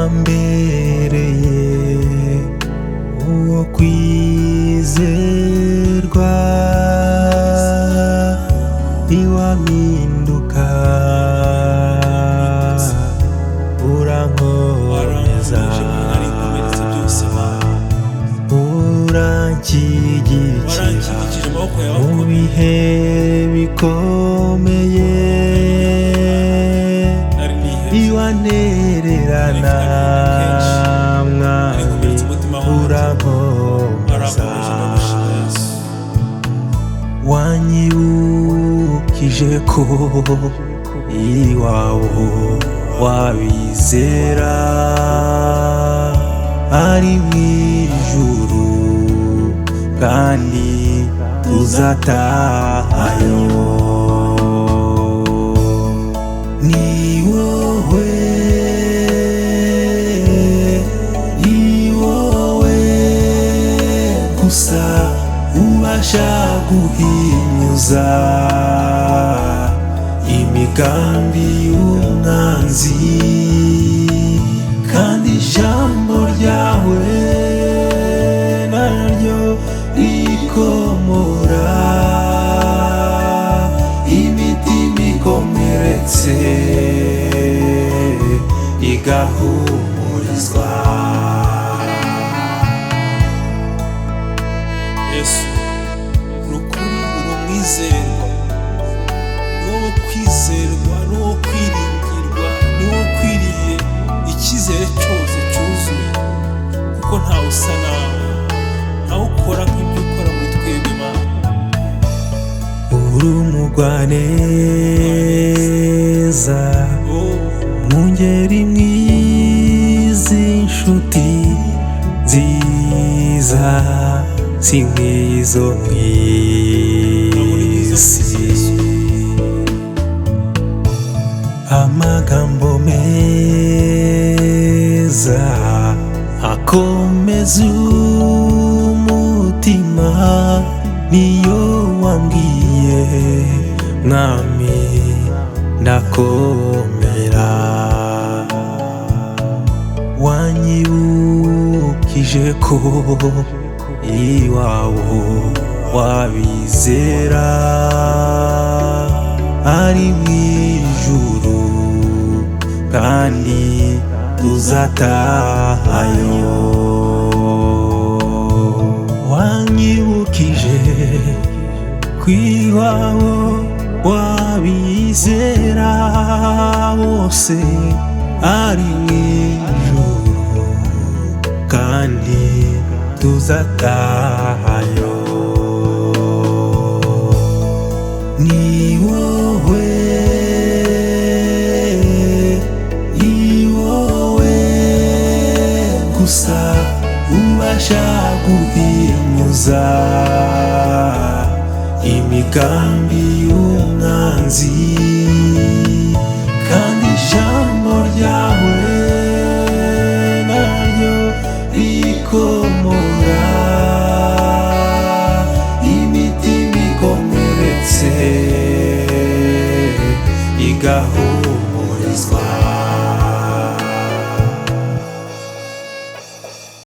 wambereye uwo kwizerwa, ntiwampinduka urankomeza, uranshyigikira mu bihe bikomeye, ntiwantererana mwami urankomeza, wanyibukije ko iwawe wabizera ari mw'ijuru kandi tuzatahayo. Ni wowe gusa ubasha guhinyuza imigambi y'umwanzi, kandi ijambo ryawe naryo rikomora imitima ikomeretse igahumurizwa. Yesu nukuri uri umwizerwa, ni wowe kwizerwa, ni wowe kwiringirwa, ni wowe ukwiriye icyizere cyose cyuzuye, kuko ntawe usa nawe, ntawe ukora nk'ibyo ukora muri twebwe Mana. Uri umugwaneza mungeri mwiza, inshuti nziza si nk'izo mw'isi. Amagambo meza akomeza umutima niyo wambwiye mwami ndakomera, wanyibukije ko iwawe wabizera ari mw'ijuru kandi tuzatahayo. Wanyibukije ko iwawe wabizera bose ari mw'ijuru kandi tuzatahayo. Ni wowe gusa ubasha guhinyuza imigambi y'umwanzi, kandi ijambo ryawe naryo rikomora imitima ikomeretse igahumurizwa.